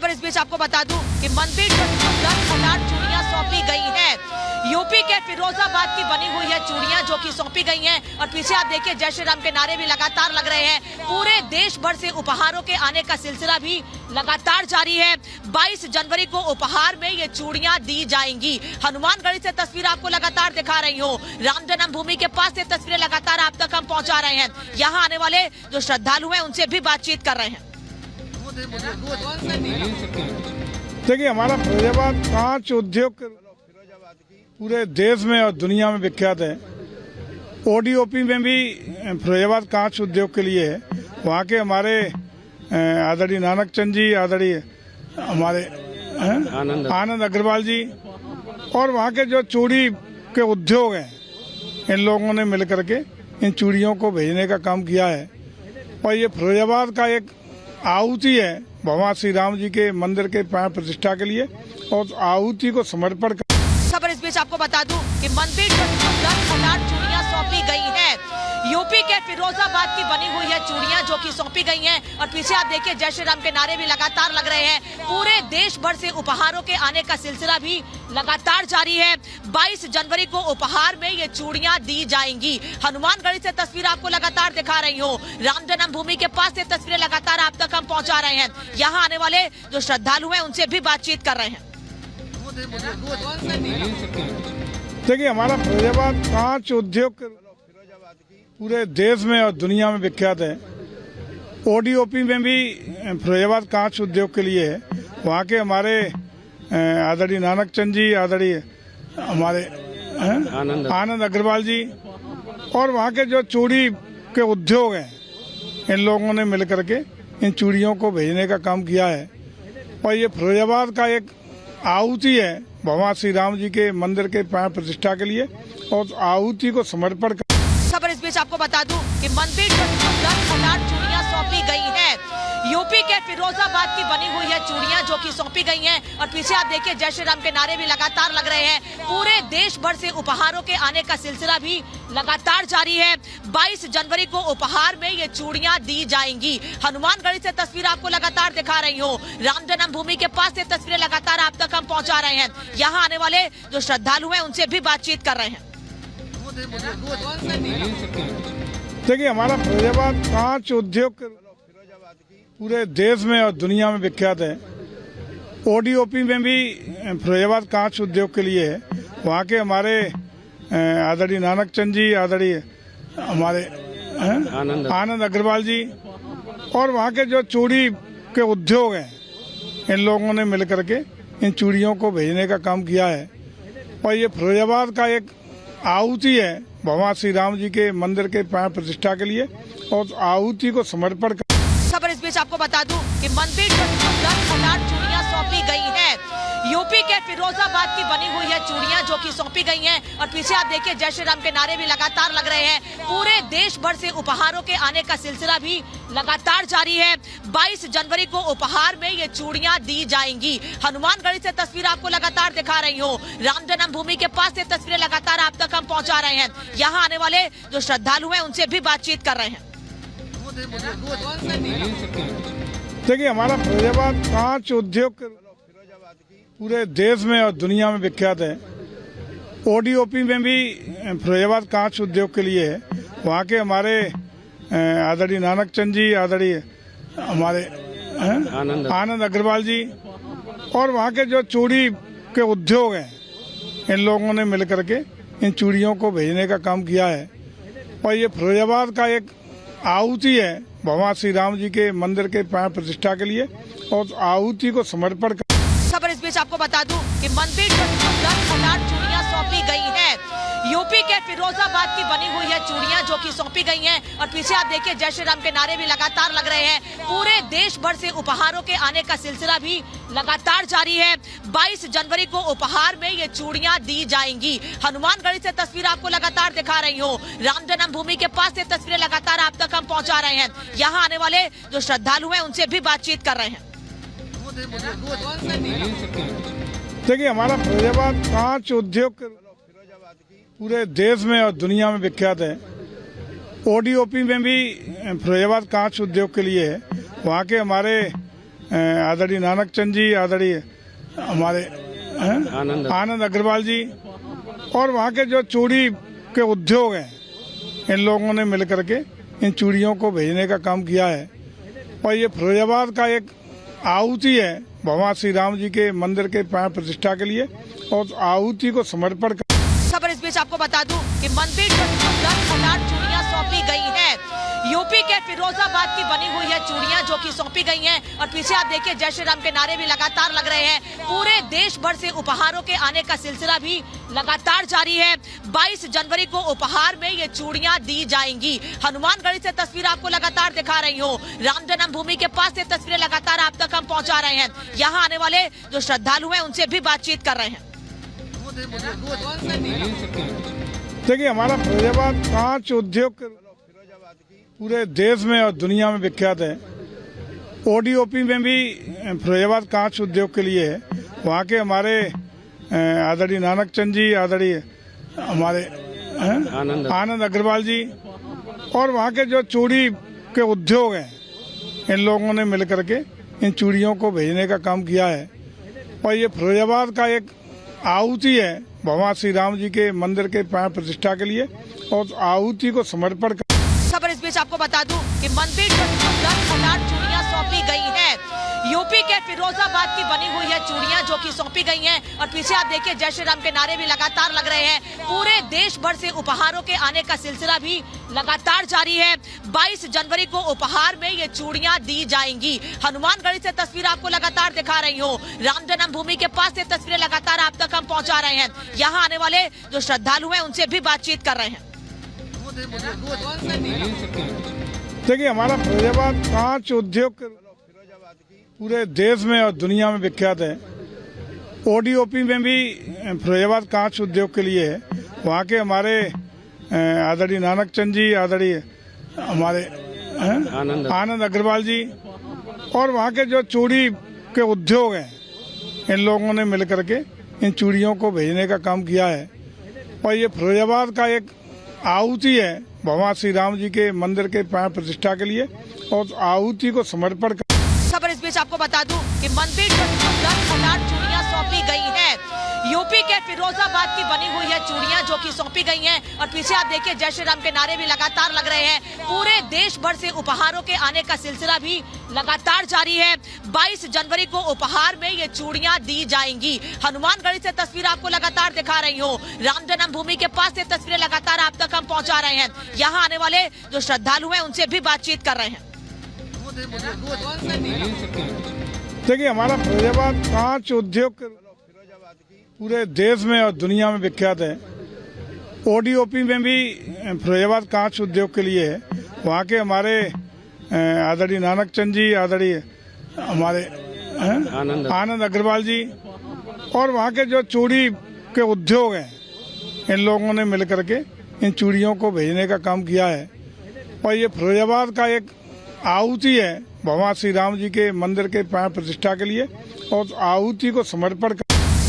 खबर इस बीच आपको बता दूं कि मंदिर को 10,000 चूड़ियां सौंपी गई हैं। यूपी के फिरोजाबाद की बनी हुई है चूड़ियां जो कि सौंपी गई हैं और पीछे आप देखिए जय श्री राम के नारे भी लगातार लग रहे हैं। पूरे देश भर से उपहारों के आने का सिलसिला भी लगातार जारी है। 22 जनवरी को उपहार में ये चूड़ियां दी जाएंगी। हनुमानगढ़ी से तस्वीर आपको लगातार दिखा रही हूँ। राम जन्मभूमि के पास से तस्वीरें लगातार आप तक हम पहुंचा रहे हैं। यहाँ आने वाले जो श्रद्धालु हैं उनसे भी बातचीत कर रहे हैं। देखिए, हमारा फिरोजाबाद कांच उद्योग पूरे देश में और दुनिया में विख्यात है। ओडीओपी में भी फिरोजाबाद कांच उद्योग के लिए है। वहाँ के हमारे आदरणीय नानक चंद जी, आदरणीय हमारे आनंद अग्रवाल जी और वहाँ के जो चूड़ी के उद्योग हैं, इन लोगों ने मिलकर के इन चूड़ियों को भेजने का काम किया है। और ये फिरोजाबाद का एक आहुति है भगवान श्री राम जी के मंदिर के प्राण प्रतिष्ठा के लिए और आहुति को समर्पण। खबर इस बीच आपको बता दूं कि मंदिर को 10,000 चूड़ियां सौंपी गई हैं। यूपी के फिरोजाबाद की बनी हुई है चूड़ियां जो कि सौंपी गई हैं और पीछे आप देखिए जय श्री राम के नारे भी लगातार लग रहे हैं। पूरे देश भर से उपहारों के आने का सिलसिला भी लगातार जारी है। 22 जनवरी को उपहार में ये चूड़ियां दी जाएंगी। हनुमानगढ़ी से तस्वीर आपको लगातार दिखा रही हूँ। राम जन्मभूमि के पास से तस्वीरें लगातार आप तक हम पहुंचा रहे हैं। यहाँ आने वाले जो श्रद्धालु हैं उनसे भी बातचीत कर रहे हैं। देखिए, हमारा फिरोजाबाद कांच उद्योग पूरे देश में और दुनिया में विख्यात है। ओडीओपी में भी फिरोजाबाद कांच उद्योग के लिए है। वहाँ के हमारे आदरणीय नानक चंद जी, आदरणीय हमारे आनंद अग्रवाल जी और वहाँ के जो चूड़ी के उद्योग हैं, इन लोगों ने मिलकर के इन चूड़ियों को भेजने का काम किया है। और ये फिरोजाबाद का एक आहुति है भगवान श्री राम जी के मंदिर के प्राण प्रतिष्ठा के लिए और आहुति को समर्पण। खबर इस बीच आपको बता दूं कि मंदिर को 10,000 चूड़ियां सौंपी गई हैं। यूपी के फिरोजाबाद की बनी हुई है चूड़ियां जो कि सौंपी गई हैं और पीछे आप देखिए जय श्री राम के नारे भी लगातार लग रहे हैं। पूरे देश भर से उपहारों के आने का सिलसिला भी लगातार जारी है। 22 जनवरी को उपहार में ये चूड़ियां दी जाएंगी। हनुमानगढ़ी से तस्वीर आपको लगातार दिखा रही हूँ। राम जन्मभूमि के पास से तस्वीरें लगातार आप तक हम पहुंचा रहे हैं। यहाँ आने वाले जो श्रद्धालु हैं उनसे भी बातचीत कर रहे हैं। देखिए, हमारा फिरोजाबाद कांच उद्योग पूरे देश में और दुनिया में विख्यात है। ओडीओपी में भी फिरोजाबाद कांच उद्योग के लिए है। वहाँ के हमारे आदरणीय नानक चंद जी, आदरणीय हमारे आनंद अग्रवाल जी और वहाँ के जो चूड़ी के उद्योग हैं, इन लोगों ने मिलकर के इन चूड़ियों को भेजने का काम किया है। और ये फिरोजाबाद का एक आहुति है भगवान श्री राम जी के मंदिर के प्राण प्रतिष्ठा के लिए और आहुति को समर्पण। खबर इस बीच आपको बता दूं कि मंदिर को 10,000 चूड़ियां सौंपी गई हैं। यूपी के फिरोजाबाद की बनी हुई है चूड़ियां जो कि सौंपी गई हैं और पीछे आप देखिए जय श्री राम के नारे भी लगातार लग रहे हैं। पूरे देश भर से उपहारों के आने का सिलसिला भी लगातार जारी है। 22 जनवरी को उपहार में ये चूड़ियां दी जाएंगी। हनुमानगढ़ी से तस्वीर आपको लगातार दिखा रही हूँ। राम जन्मभूमि के पास से तस्वीरें लगातार आप तक हम पहुंचा रहे हैं। यहाँ आने वाले जो श्रद्धालु हैं उनसे भी बातचीत कर रहे हैं। देखिए, हमारा फिरोजाबाद कांच उद्योग पूरे देश में और दुनिया में विख्यात है। ओडीओपी में भी फिरोजाबाद कांच उद्योग के लिए है। वहाँ के हमारे आदरणीय नानक चंद जी, आदरणीय हमारे आनंद अग्रवाल जी और वहाँ के जो चूड़ी के उद्योग हैं, इन लोगों ने मिलकर के इन चूड़ियों को भेजने का काम किया है। और ये फिरोजाबाद का एक आहुति है भगवान श्री राम जी के मंदिर के प्राण प्रतिष्ठा के लिए और आहुति को समर्पण। खबर इस बीच आपको बता दूं कि मंदिर को 10,000 चूड़ियां सौंपी गई हैं। यूपी के फिरोजाबाद की बनी हुई है चूड़ियां जो कि सौंपी गई हैं और पीछे आप देखिए जय श्री राम के नारे भी लगातार लग रहे हैं। पूरे देश भर से उपहारों के आने का सिलसिला भी लगातार जारी है। 22 जनवरी को उपहार में ये चूड़ियां दी जाएंगी। हनुमानगढ़ी से तस्वीर आपको लगातार दिखा रही हूँ। राम जन्मभूमि के पास से तस्वीरें लगातार आप तक हम पहुंचा रहे हैं। यहाँ आने वाले जो श्रद्धालु हैं उनसे भी बातचीत कर रहे हैं। देखिए, हमारा फिरोजाबाद कांच उद्योग पूरे देश में और दुनिया में विख्यात है। ओडीओपी में भी फिरोजाबाद कांच उद्योग के लिए है। वहाँ के हमारे आदरणीय नानक चंद जी, आदरणीय हमारे आनंद अग्रवाल जी, और वहाँ के जो चूड़ी के उद्योग हैं, इन लोगों ने मिलकर के इन चूड़ियों को भेजने का काम किया है। और ये फिरोजाबाद का एक आहुति है भगवान श्री राम जी के मंदिर के प्राण प्रतिष्ठा के लिए, और आहुति को समर्पण कर। खबर इस बीच आपको बता दूं कि मंदिर को 10,000 चूड़ियां सौंपी गई हैं। यूपी के फिरोजाबाद की बनी हुई है चूड़ियां जो कि सौंपी गई हैं, और पीछे आप देखिए जय श्री राम के नारे भी लगातार लग रहे हैं। पूरे देश भर से उपहारों के आने का सिलसिला भी लगातार जारी है। 22 जनवरी को उपहार में ये चूड़ियां दी जाएंगी। हनुमानगढ़ी से तस्वीर आपको लगातार दिखा रही हूँ। राम जन्मभूमि के पास से तस्वीरें लगातार आप तक हम पहुँचा रहे हैं। यहाँ आने वाले जो श्रद्धालु हैं उनसे भी बातचीत कर रहे हैं। देखिए, हमारा फिरोजाबाद कांच उद्योग पूरे देश में और दुनिया में विख्यात है। ओडीओपी में भी फिरोजाबाद कांच उद्योग के लिए है। वहाँ के हमारे आदरणीय नानक चंद जी, आदरणीय हमारे आनंद अग्रवाल जी, और वहाँ के जो चूड़ी के उद्योग हैं, इन लोगों ने मिलकर के इन चूड़ियों को भेजने का काम किया है। और ये फिरोजाबाद का एक आहुति है भगवान श्री राम जी के मंदिर के प्राण प्रतिष्ठा के लिए, और आहुति को समर्पण कर। खबर इस बीच आपको बता दूं कि मंदिर को 10,000 चूड़ियां सौंपी गई हैं। यूपी के फिरोजाबाद की बनी हुई है चूड़ियां जो कि सौंपी गई हैं, और पीछे आप देखिए जय श्री राम के नारे भी लगातार लग रहे हैं। पूरे देश भर से उपहारों के आने का सिलसिला भी लगातार जारी है। 22 जनवरी को उपहार में ये चूड़ियां दी जाएंगी। हनुमानगढ़ी से तस्वीर आपको लगातार दिखा रही हूँ। राम जन्मभूमि के पास से तस्वीरें लगातार आप तक हम पहुँचा रहे हैं। यहाँ आने वाले जो श्रद्धालु हैं उनसे भी बातचीत कर रहे हैं। देखिए, हमारा फिरोजाबाद कांच उद्योग पूरे देश में और दुनिया में विख्यात है। ओडीओपी में भी फिरोजाबाद कांच उद्योग के लिए है। वहाँ के हमारे आदरणीय नानक चंद जी, आदरणीय हमारे आनंद अग्रवाल जी, और वहाँ के जो चूड़ी के उद्योग हैं, इन लोगों ने मिलकर के इन चूड़ियों को भेजने का काम किया है। और ये फिरोजाबाद का एक आहुति है भगवान श्री राम जी के मंदिर के प्राण प्रतिष्ठा के लिए, और आहुति को समर्पण कर। खबर इस बीच आपको बता दूं कि मंदिर को 10,000 चूड़ियां सौंपी गई हैं। यूपी के फिरोजाबाद की बनी हुई है चूड़ियां जो कि सौंपी गई हैं, और पीछे आप देखिए जय श्री राम के नारे भी लगातार लग रहे हैं। पूरे देश भर से उपहारों के आने का सिलसिला भी लगातार जारी है। 22 जनवरी को उपहार में ये चूड़ियां दी जाएंगी। हनुमानगढ़ी से तस्वीर आपको लगातार दिखा रही हूँ। राम जन्मभूमि के पास से तस्वीरें लगातार आप तक हम पहुँचा रहे हैं। यहाँ आने वाले जो श्रद्धालु हैं उनसे भी बातचीत कर रहे हैं। देखिए, हमारा फिरोजाबाद कांच उद्योग पूरे देश में और दुनिया में विख्यात है। ओडीओपी में भी फिरोजाबाद कांच उद्योग के लिए है। वहाँ के हमारे आदरणीय नानक चंद जी, आदरणीय हमारे आनंद अग्रवाल जी, और वहाँ के जो चूड़ी के उद्योग हैं, इन लोगों ने मिलकर के इन चूड़ियों को भेजने का काम किया है। और ये फिरोजाबाद का एक आहुति है भगवान श्री राम जी के मंदिर के प्राण प्रतिष्ठा के लिए, और आहुति को समर्पण कर।